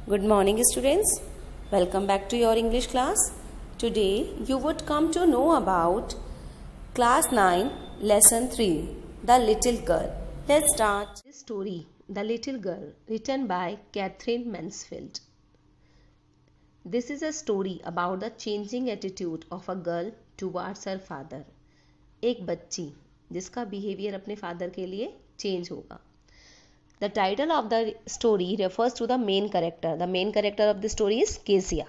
Good morning, students. Welcome back to your English class. Today, you would come to know about Class 9, Lesson 3, The Little Girl. Let's start. This story, The Little Girl, written by Catherine Mansfield. This is a story about the changing attitude of a girl towards her father. एक बच्ची जिसका behaviour अपने father के लिए change होगा. The title of the story refers to the main character. The main character of the story is Kezia.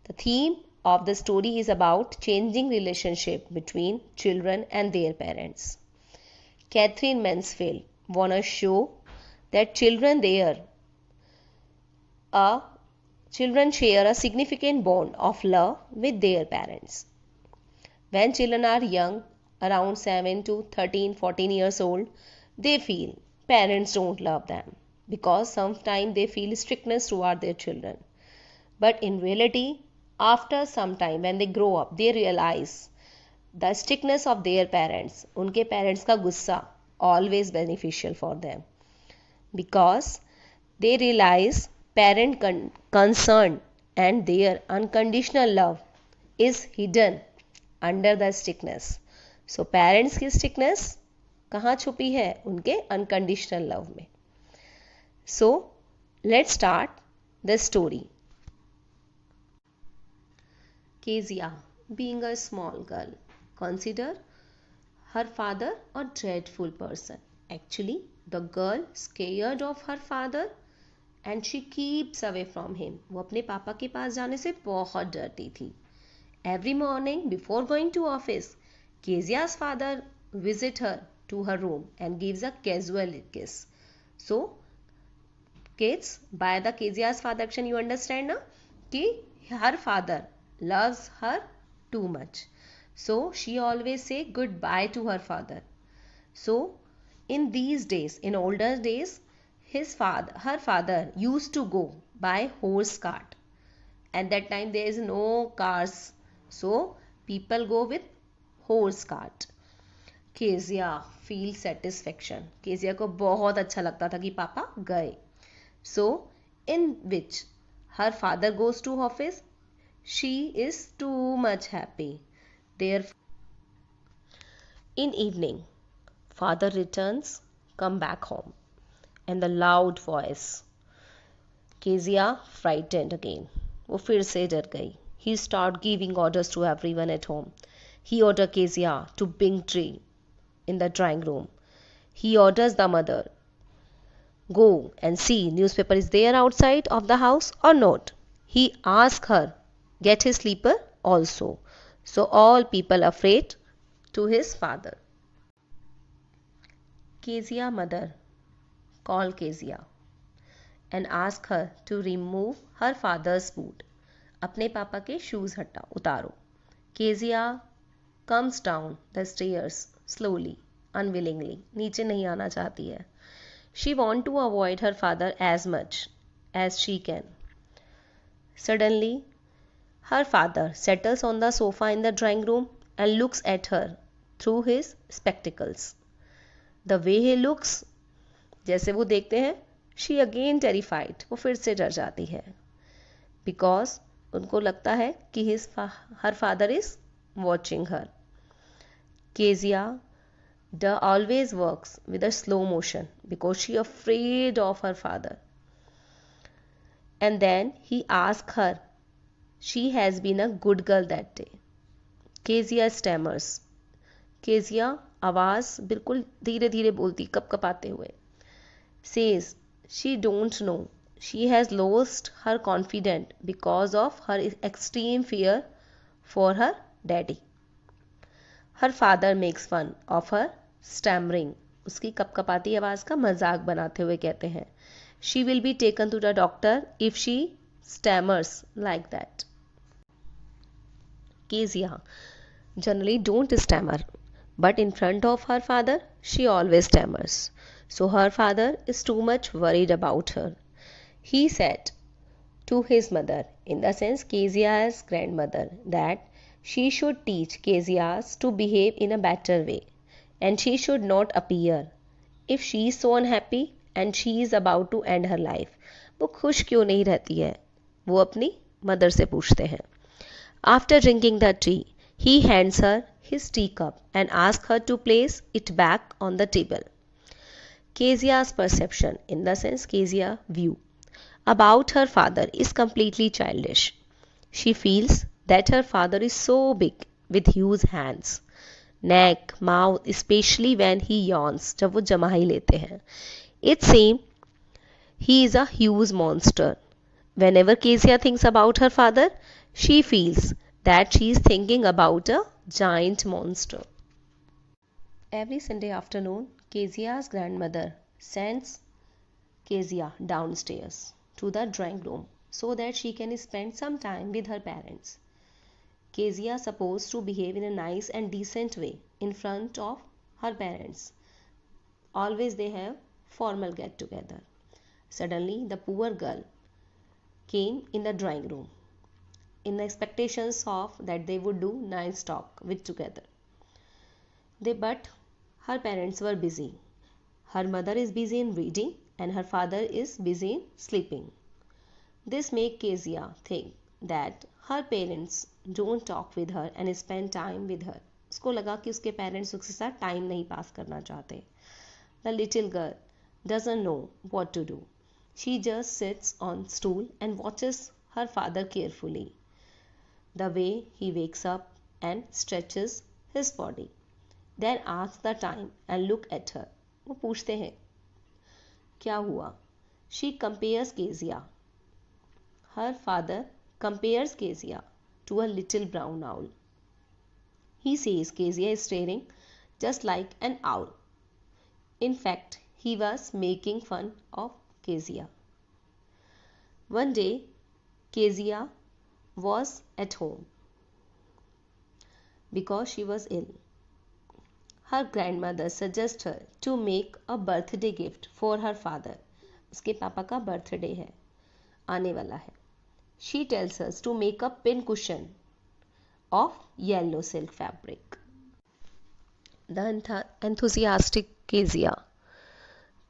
The theme of the story is about changing relationship between children and their parents. Catherine Mansfield wanna show that children share a significant bond of love with their parents. When children are young, around 7 to 13, 14 years old, they feel parents don't love them because sometimes they feel strictness toward their children. But in reality, after some time when they grow up, they realize the strictness of their parents, उनके parents का गुस्सा always beneficial for them because they realize parent concern and their unconditional love is hidden under the strictness. So parents की strictness कहाँ छुपी है? उनके unconditional love में. So let's start the story. Kezia, being a small girl, considered her father a dreadful person. Actually, the girl scared of her father and she keeps away from him. वो अपने पापा के पास जाने से बहुत डरती थी. Every morning before going to office, Kezia's father visit her to her room and gives a casual kiss. So, kids, by the Kezia's father action, you understand now कि her father loves her too much. So, she always say goodbye to her father. So, in these days, in older days, her father used to go by horse cart. At that time, there is no cars. So, people go with horse cart. Kezia feel satisfaction. Kezia को बहुत अच्छा लगता था कि पापा गए. So in which her father goes to office, she is too much happy. There in evening father returns come back home and the loud voice. Kezia frightened again. वो फिर से डर गई. He start giving orders to everyone at home. He order Kezia to bring tea in the drawing room. He orders the mother, go and see newspaper is there outside of the house or not. He asks her, get his sleeper also. So all people afraid to his father. Kezia mother call Kezia and ask her to remove her father's boot. अपने पापा के shoes उतारो. Kezia comes down the stairs slowly, unwillingly. नीचे नहीं आना चाहती है. She wants to avoid her father as much as she can. Suddenly, her father settles on the sofa in the drawing room and looks at her through his spectacles. The way he looks, जैसे वो देखते हैं, she again terrified. वो फिर से डर जाती है. Because उनको लगता है कि her father is watching her. Kezia always works with a slow motion because she is afraid of her father. And then he asks her, she has been a good girl that day. Kezia stammers. Kezia आवाज बिल्कुल धीरे धीरे बोलती, कपकपाते हुए. Says she don't know. She has lost her confidence because of her extreme fear for her daddy. Her father makes fun of her stammering. उसकी कपकपाती आवाज का मजाक बनाते हुए कहते हैं, she will be taken to the doctor if she stammers like that. Kezia generally don't stammer, but in front of her father, she always stammers. So her father is too much worried about her. He said to his mother, in the sense Kezia's grandmother, that she should teach Kezia to behave in a better way and she should not appear if she is so unhappy and she is about to end her life वो खुश क्यों नहीं रहती है, वो अपनी mother से पूछते हैं. After drinking the tea, he hands her his teacup and asks her to place it back on the table. Kezia's perception, in the sense Kezia view, about her father is completely childish. She feels that her father is so big with huge hands, neck, mouth, especially when he yawns, जब वो जमाई लेते हैं. It seems he is a huge monster. Whenever Kezia thinks about her father, she feels that she is thinking about a giant monster. Every Sunday afternoon, Kezia's grandmother sends Kezia downstairs to the drawing room so that she can spend some time with her parents. Kezia is supposed to behave in a nice and decent way in front of her parents. Always they have formal get together. Suddenly, the poor girl came in the drawing room in the expectations of that they would do nice talk with together. But her parents were busy. Her mother is busy in reading and her father is busy in sleeping. This makes Kezia think that her parents don't talk with her and spend time with her. उसको लगा कि उसके parents उसके साथ time नहीं पास करना चाहते. The little girl doesn't know what to do. She just sits on stool and watches her father carefully. The way he wakes up and stretches his body. Then asks the time and look at her. वो पूछते हैं क्या हुआ. She compares Kezia. Her father compares Kezia to a little brown owl. He says Kezia is staring just like an owl. In fact, he was making fun of Kezia. One day, Kezia was at home because she was ill. Her grandmother suggests her to make a birthday gift for her father. उसके पापा का birthday है, आने वाला है. She tells us to make a pin cushion of yellow silk fabric. The enthusiastic Kezia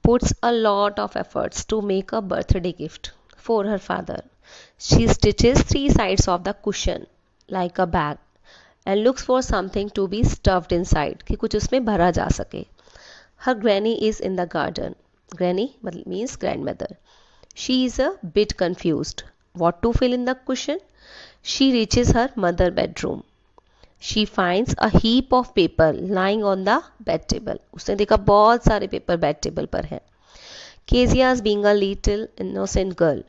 puts a lot of efforts to make a birthday gift for her father. She stitches 3 sides of the cushion like a bag and looks for something to be stuffed inside कि कुछ उसमें भरा जा सके. Her granny is in the garden. Granny means grandmother. She is a bit confused what to fill in the cushion. She reaches her mother bedroom. She finds a heap of paper lying on the bed table. उसने देखा बहुत सारे paper bed table पर हैं. Kezia, being a little innocent girl,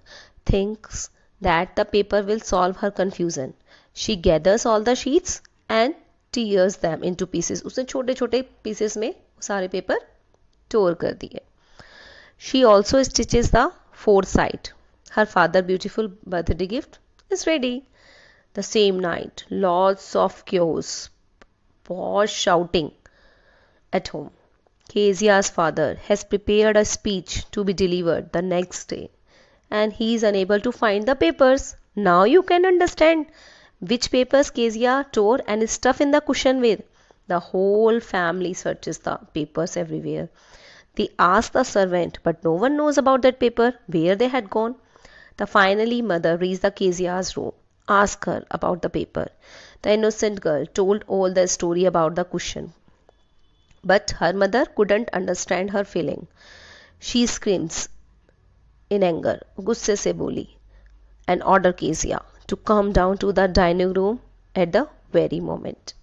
thinks that the paper will solve her confusion. She gathers all the sheets and tears them into pieces. उसने छोटे छोटे pieces में सारे पेपर तोड़ कर दिए. She also stitches the 4th side. Her father's beautiful birthday gift is ready. The same night, lots of chaos, posh shouting at home. Kezia's father has prepared a speech to be delivered the next day, and he is unable to find the papers. Now you can understand which papers Kezia tore and stuffed in the cushion with. The whole family searches the papers everywhere. They ask the servant, but no one knows about that paper, where they had gone. The finally mother reached the Kezia's room, asked her about the paper. The innocent girl told all the story about the cushion. But her mother couldn't understand her feeling. She screams in anger, गुस्से से बोली, and ordered Kezia to come down to the dining room at the very moment.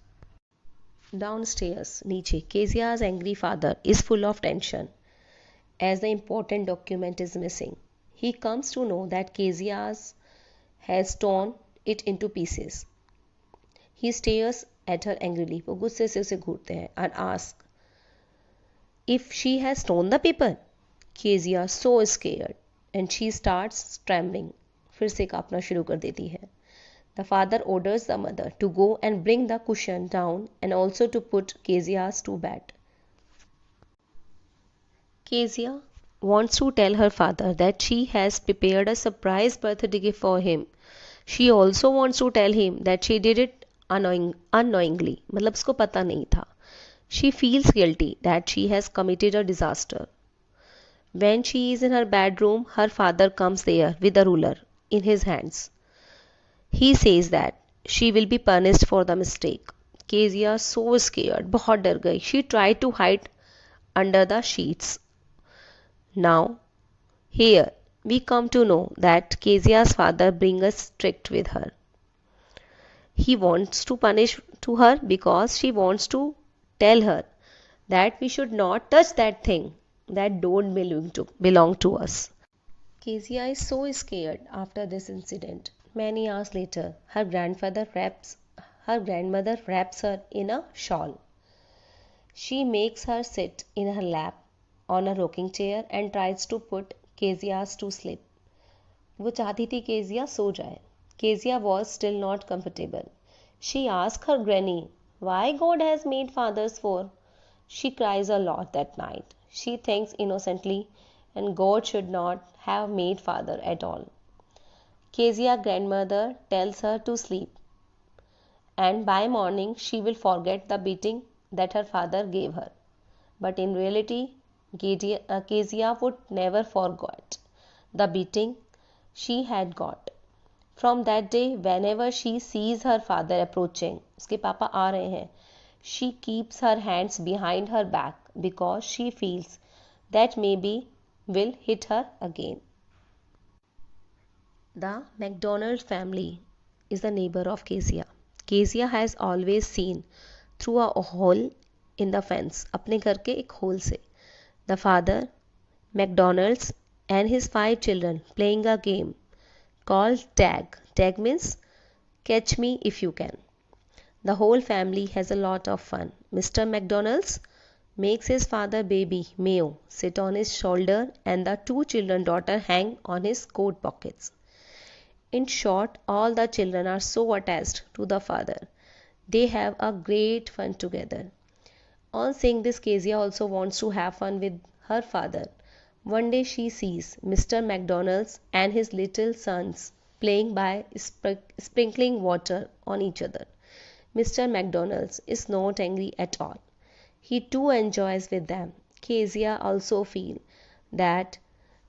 Downstairs, नीचे, Kezia's angry father is full of tension as the important document is missing. He comes to know that Kezia has torn it into pieces. He stares at her angrily. वो गुस्से से उसे घूरते हैं and asks if she has torn the paper. Kezia so scared and she starts trembling. फिर से कांपना शुरू कर देती है. The father orders the mother to go and bring the cushion down and also to put Kezia's to bed. Kezia wants to tell her father that she has prepared a surprise birthday gift for him. She also wants to tell him that she did it unknowingly. मतलब उसको पता नहीं था. She feels guilty that she has committed a disaster. When she is in her bedroom, her father comes there with a ruler in his hands. He says that she will be punished for the mistake. Kezia so scared, बहुत डर गई. She tried to hide under the sheets. Now, here we come to know that Kezia's father brings a strict with her. He wants to punish to her because she wants to tell her that we should not touch that thing that don't belong to us. Kezia is so scared after this incident. Many hours later, her grandmother wraps her in a shawl. She makes her sit in her lap on a rocking chair and tries to put Kezia to sleep. वो चाहती थी Kezia सो जाए. Kezia was still not comfortable. She asked her granny why God has made fathers for. She cries a lot that night. She thinks innocently, and God should not have made father at all. Kezia's grandmother tells her to sleep, and by morning she will forget the beating that her father gave her. But in reality, Kezia would never forget the beating she had got. From that day, whenever she sees her father approaching, उसके पापा आ रहे हैं, she keeps her hands behind her back because she feels that maybe will hit her again. The MacDonald family is the neighbor of Kezia. Kezia has always seen through a hole in the fence, अपने घर के एक hole से. The father, McDonald's, and his 5 children playing a game called tag. Tag means catch me if you can. The whole family has a lot of fun. Mr. McDonald's makes his father baby Mayo sit on his shoulder and the 2 children daughter hang on his coat pockets. In short, all the children are so attached to the father. They have a great fun together. On seeing this, Kezia also wants to have fun with her father. One day she sees Mr. McDonald's and his little sons playing by sprinkling water on each other. Mr. McDonald's is not angry at all. He too enjoys with them. Kezia also feels that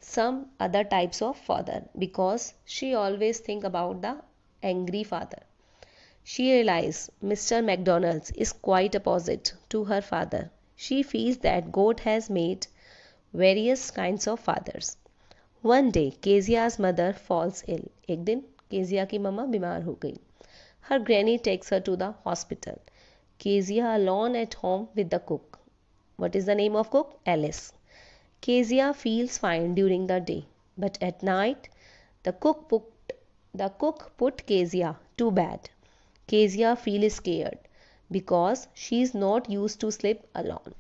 some other types of father because she always think about the angry father. She realizes Mr. McDonald's is quite opposite to her father. She feels that God has made various kinds of fathers. One day, Kezia's mother falls ill. एक दिन Kezia की मम्मा बीमार हो गई. Her granny takes her to the hospital. Kezia alone at home with the cook. What is the name of cook? Alice. Kezia feels fine during the day, but at night, the cook put Kezia to bed. Kezia feels scared because she is not used to sleep alone.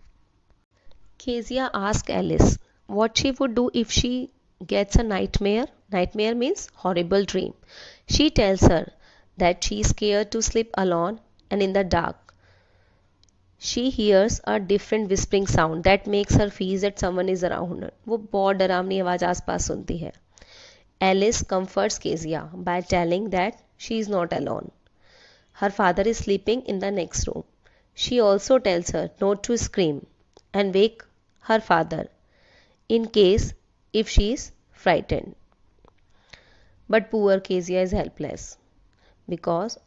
Kezia asks Alice what she would do if she gets a nightmare. Nightmare means horrible dream. She tells her that she is scared to sleep alone and in the dark. She hears a different whispering sound that makes her feel that someone is around her. वो बहुत डरावनी आवाज़ आसपास सुनती है. Alice comforts Kezia by telling that she is not alone. Her father is sleeping in the next room. She also tells her not to scream and wake her father in case if she is frightened. But poor Kezia is helpless because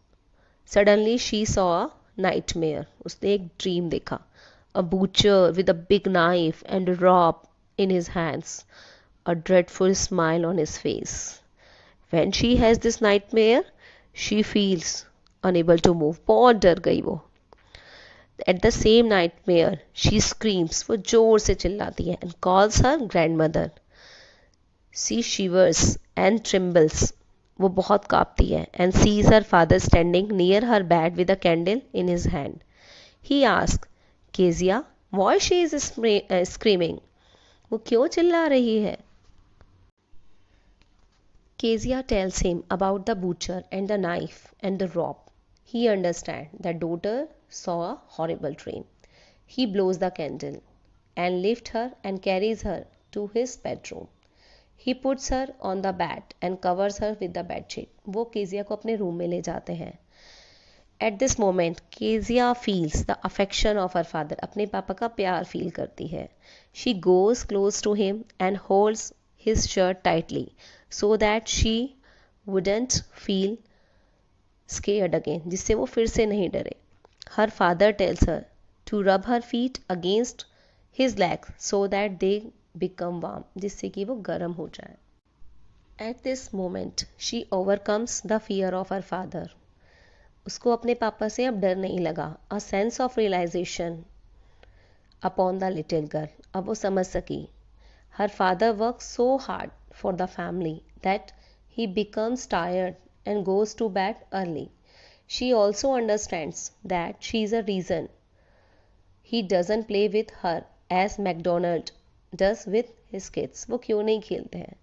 suddenly she saw a nightmare. उसने एक dream देखा. A butcher with a big knife and a rope in his hands. A dreadful smile on his face. When she has this nightmare, she feels unable to move. बहुत डर गई वो. At the same nightmare, she screams. वो जोर से चिल्लाती है and calls her grandmother. She shivers and trembles. वो बहुत कांपती है and sees her father standing near her bed with a candle in his hand. He asks, Kezia, why she is screaming? वो क्यों चिल्ला रही है? Kezia tells him about the butcher and the knife and the rope. He understands that daughter saw a horrible dream. He blows the candle and lifts her and carries her to his bedroom. He puts her on the bed and covers her with the bedsheet. वो Kezia को अपने room में ले जाते हैं. At this moment, Kezia feels the affection of her father. अपने पापा का प्यार फील करती है. She goes close to him and holds his shirt tightly so that she wouldn't feel scared again. जिससे वो फिर से नहीं डरे. Her father tells her to rub her feet against his legs so that they become warm. जिससे कि वो गर्म हो जाए. At this moment, she overcomes the fear of her father. उसको अपने पापा से अब डर नहीं लगा. A sense of realization upon the little girl. अब वो समझ सकी. Her father work so hard for the family that he becomes tired and goes to bed early. She also understands that she is a reason he doesn't play with her as McDonald does with his kids. वो क्यों नहीं खेलते हैं.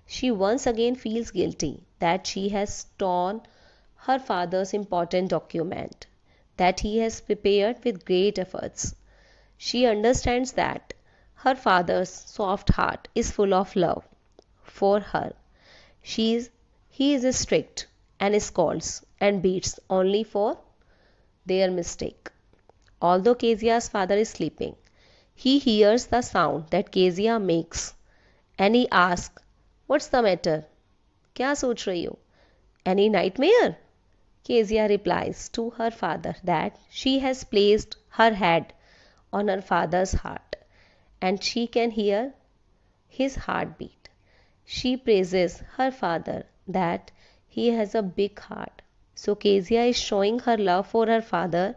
She once again feels guilty that she has torn her father's important document that he has prepared with great efforts. She understands that her father's soft heart is full of love for her. He is strict and scolds and beats only for their mistake. Although Kezia's father is sleeping, he hears the sound that Kezia makes and he asks, "What's the matter? क्या सोच रही हो? Any nightmare?" Kezia replies to her father that she has placed her head on her father's heart and she can hear his heartbeat. She praises her father that he has a big heart. So Kezia is showing her love for her father.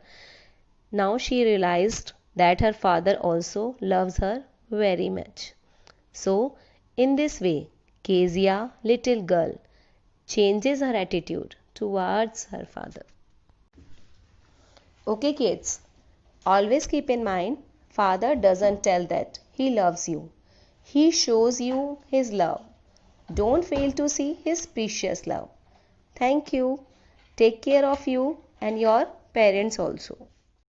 Now she realized that her father also loves her very much. So in this way, Kezia, little girl, changes her attitude towards her father. Okay kids, always keep in mind, father doesn't tell that he loves you. He shows you his love. Don't fail to see his precious love. Thank you. Take care of you and your parents also.